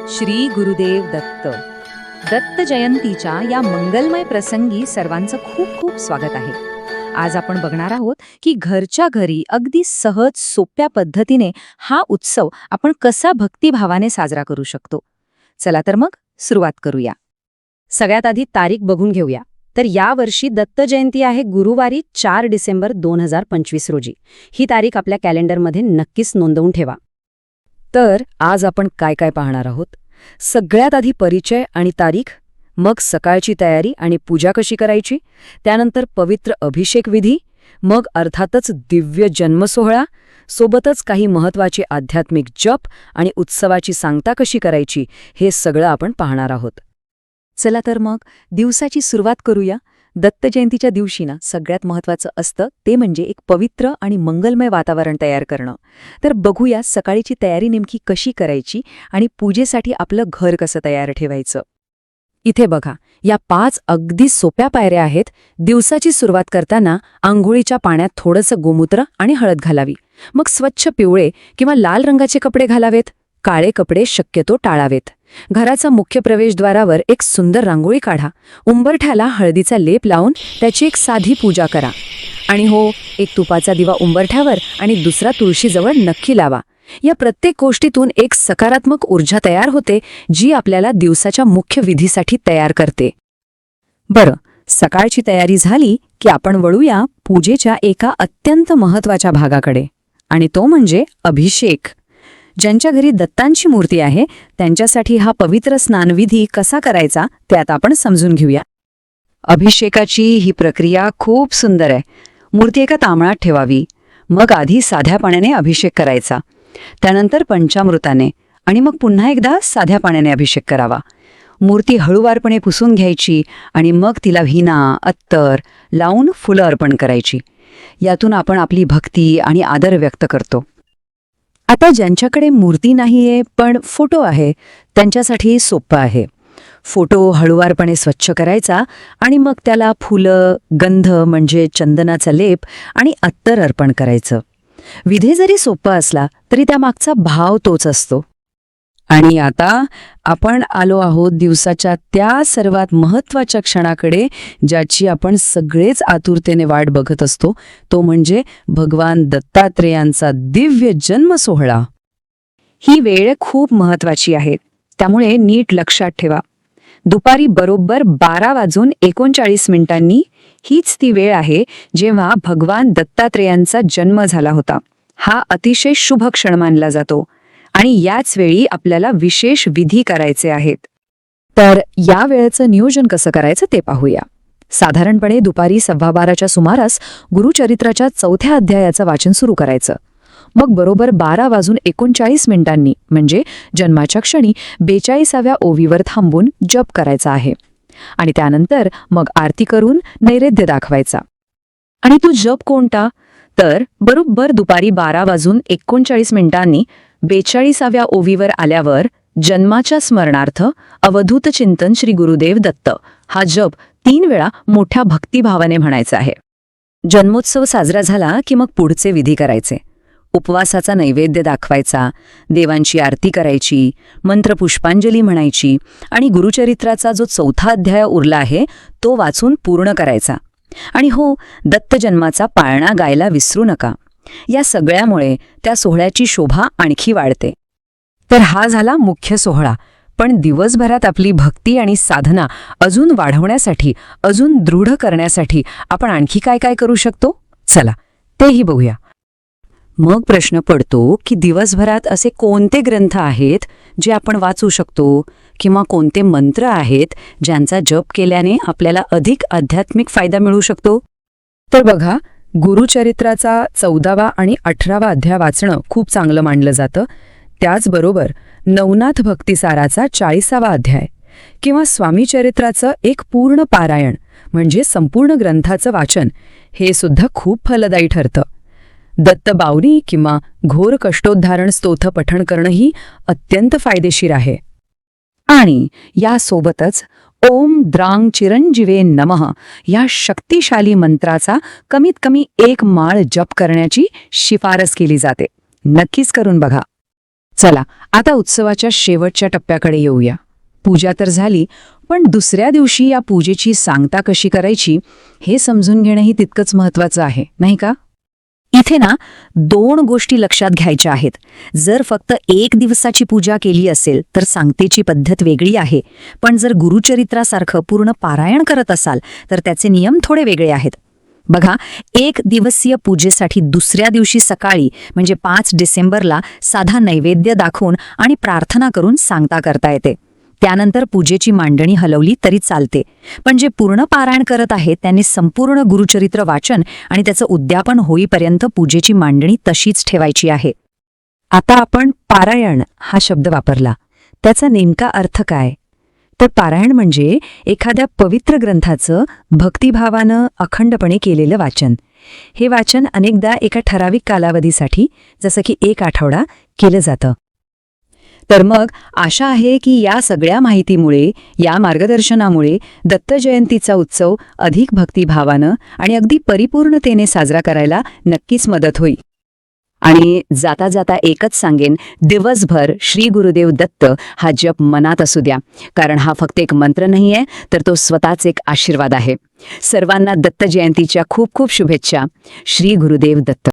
श्री गुरुदेव दत्त. दत्त जयंतीच्या या मंगलमय प्रसंगी सर्वांचं खूप खूप स्वागत आहे. आज आपण बघणार आहोत की घरच्या घरी अगदी सहज सोप्या पद्धतीने हा उत्सव आपण कसा भक्तिभावाने साजरा करू शकतो. चला तर मग सुरुवात करूया. सगळ्यात आधी तारीख बघून घेऊया. तर यावर्षी दत्त जयंती आहे गुरुवारी 4 डिसेंबर 2025 रोजी. ही तारीख आपल्या कॅलेंडरमध्ये नक्कीच नोंदवून ठेवा. तर आज आपण काय काय पाहणार आहोत. सगळ्यात आधी परिचय आणि तारीख, मग सकाळची तयारी आणि पूजा कशी करायची, त्यानंतर पवित्र अभिषेक विधी, मग अर्थातच दिव्य जन्मसोहळा, सोबतच काही महत्त्वाचे आध्यात्मिक जप आणि उत्सवाची सांगता कशी करायची, हे सगळं आपण पाहणार आहोत. चला तर मग दिवसाची सुरुवात करूया. दत्त जयंतीच्या दिवशी ना सगळ्यात महत्त्वाचं असतं ते म्हणजे एक पवित्र आणि मंगलमय वातावरण तयार करणं. तर बघूया सकाळीची तयारी नेमकी कशी करायची आणि पूजेसाठी आपलं घर कसं तयार ठेवायचं. इथे बघा, या 5 अगदी सोप्या पायऱ्या आहेत. दिवसाची सुरुवात करताना आंघोळीच्या पाण्यात थोडंसं गोमूत्र आणि हळद घालावी. मग स्वच्छ पिवळे किंवा लाल रंगाचे कपडे घालावेत. काळे कपडे शक्यतो टाळावेत. घराचा मुख्य प्रवेशद्वारावर एक सुंदर रांगोळी काढा. उंबरठ्याला हळदीचा लेप लावून त्याची एक साधी पूजा करा. आणि हो, एक तुपाचा दिवा उंबरठ्यावर आणि दुसरा तुळशीजवळ नक्की लावा. या प्रत्येक गोष्टीतून एक सकारात्मक ऊर्जा तयार होते, जी आपल्याला दिवसाच्या मुख्य विधीसाठी तयार करते. बरं, सकाळची तयारी झाली की आपण वळूया पूजेच्या एका अत्यंत महत्त्वाच्या भागाकडे, आणि तो म्हणजे अभिषेक. ज्यांच्या घरी दत्तांची मूर्ती आहे त्यांच्यासाठी हा पवित्र स्नानविधी कसा करायचा ते आता आपण समजून घेऊया. अभिषेकाची ही प्रक्रिया खूप सुंदर आहे. मूर्ती एका तांब्यात ठेवावी. मग आधी साध्या पाण्याने अभिषेक करायचा, त्यानंतर पंचामृताने, आणि मग पुन्हा एकदा साध्या पाण्याने अभिषेक करावा. मूर्ती हळूवारपणे पुसून घ्यायची आणि मग तिला व्हिना, अत्तर लावून फुलं अर्पण करायची. यातून आपण आपली भक्ती आणि आदर व्यक्त करतो. आता ज्यांच्याकडे मूर्ती नाहीये पण फोटो आहे त्यांच्यासाठी सोपं आहे. फोटो हळूवारपणे स्वच्छ करायचा आणि मग त्याला फुलं, गंध म्हणजे चंदनाचा लेप आणि अत्तर अर्पण करायचं. विधी जरी सोपा असला तरी त्यामागचा भाव तोच असतो. आणि आता आपण आलो आहोत दिवसाच्या त्या सर्वात महत्त्वाच्या क्षणाकडे, ज्याची आपण सगळेच आतुरतेने वाट बघत असतो. तो म्हणजे भगवान दत्तात्रेयांचा दिव्य जन्म सोहळा. ही वेळ खूप महत्त्वाची आहे, त्यामुळे नीट लक्षात ठेवा. दुपारी बरोबर 12:39 हीच ती वेळ आहे जेव्हा भगवान दत्तात्रेयांचा जन्म झाला होता. हा अतिशय शुभ क्षण मानला जातो आणि याच वेळी आपल्याला विशेष विधी करायचे आहेत. तर या वेळेचं नियोजन कसं करायचं ते पाहूया. साधारणपणे दुपारी 12:15च्या सुमारास गुरुचरित्राच्या 4थ्या अध्यायाचं वाचन सुरू करायचं. मग बरोबर 12:39 म्हणजे जन्माच्या क्षणी 42व्या ओवीवर थांबून जप करायचा आहे. आणि त्यानंतर मग आरती करून नैवेद्य दाखवायचा. आणि तो जप कोणता? तर बरोबर दुपारी 12:39 42व्या ओवीवर आल्यावर जन्माच्या स्मरणार्थ अवधूत चिंतन श्री गुरुदेव दत्त हा जप 3 वेळा मोठ्या भक्तिभावाने म्हणायचा आहे. जन्मोत्सव साजरा झाला की मग पुढचे विधी करायचे. उपवासाचा नैवेद्य दाखवायचा, देवांची आरती करायची, मंत्रपुष्पांजली म्हणायची आणि गुरुचरित्राचा जो 4था अध्याय उरला आहे तो वाचून पूर्ण करायचा. आणि हो, दत्त जन्माचा पाळणा गायला विसरू नका. या सगळ्यामुळे त्या सोहळ्याची शोभा आणखी वाढते. तर हा झाला मुख्य सोहळा. पण दिवसभरात आपली भक्ती आणि साधना अजून वाढवण्यासाठी, अजून दृढ करण्यासाठी आपण आणखी काय काय करू शकतो, चला तेही बघूया. मग प्रश्न पडतो की दिवसभरात असे कोणते ग्रंथ आहेत जे आपण वाचू शकतो, किंवा कोणते मंत्र आहेत ज्यांचा जप केल्याने आपल्याला अधिक आध्यात्मिक फायदा मिळू शकतो. तर बघा, गुरुचरित्राचा 14वा आणि 18वा अध्याय वाचणं खूप चांगलं मानलं जातं. त्याचबरोबर नवनाथ भक्तिसाराचा 40वा अध्याय किंवा स्वामीचरित्राचं एक पूर्ण पारायण म्हणजे संपूर्ण ग्रंथाचं वाचन हे सुद्धा खूप फलदायी ठरतं. दत्तबावनी किंवा घोर कष्टोद्धारण स्तोत्र पठण करणंही अत्यंत फायदेशीर आहे. आणि यासोबतच ओम द्रांग चिरंजीवे नमः या शक्तिशाली मंत्राचा कमीत कमी 1 माळ जप करण्याची शिफारस केली जाते. नक्कीच करून बघा. चला आता उत्सवाच्या शेवटच्या टप्प्याकडे येऊया. पूजा तर झाली, पण दुसऱ्या दिवशी या पूजेची सांगता कशी करायची हे समजून घेणंही तितकंच महत्वाचं आहे, नाही का? इथे ना 2 गोष्टी लक्षात घ्यायच्या आहेत. जर फक्त 1 दिवसाची पूजा केली असेल तर सांगतेची पद्धत वेगळी आहे, पण जर गुरुचरित्रासारखं पूर्ण पारायण करत असाल तर त्याचे नियम थोडे वेगळे आहेत. बघा, 1 दिवसीय पूजेसाठी दुसऱ्या दिवशी सकाळी म्हणजे 5 डिसेंबरला साधा नैवेद्य दाखवून आणि प्रार्थना करून सांगता करता येते. त्यानंतर पूजेची मांडणी हलवली तरी चालते. पण जे पूर्ण पारायण करत आहेत त्यांनी संपूर्ण गुरुचरित्र वाचन आणि त्याचं उद्यापन होईपर्यंत पूजेची मांडणी तशीच ठेवायची आहे. आता आपण पारायण हा शब्द वापरला. त्याचा नेमका अर्थ काय? तर पारायण म्हणजे एखाद्या पवित्र ग्रंथाचं भक्तिभावानं अखंडपणे केलेलं वाचन. हे वाचन अनेकदा एका ठराविक कालावधीसाठी, जसं की 1 आठवडा, केलं जातं. तर मग आशा आहे की या सगळ्या माहितीमुळे, या मार्गदर्शनामुळे दत्त जयंतीचा उत्सव अधिक भक्तिभावानं आणि अगदी परिपूर्णतेने साजरा करायला नक्कीच मदत होईल. आणि जाता जाता एकच सांगेन, दिवसभर श्री गुरुदेव दत्त हा जप मनात असू द्या, कारण हा फक्त एक मंत्र नाहीये, तर तो स्वतःच एक आशीर्वाद आहे. सर्वांना दत्त जयंतीच्या खूप खूप शुभेच्छा. श्री गुरुदेव दत्त.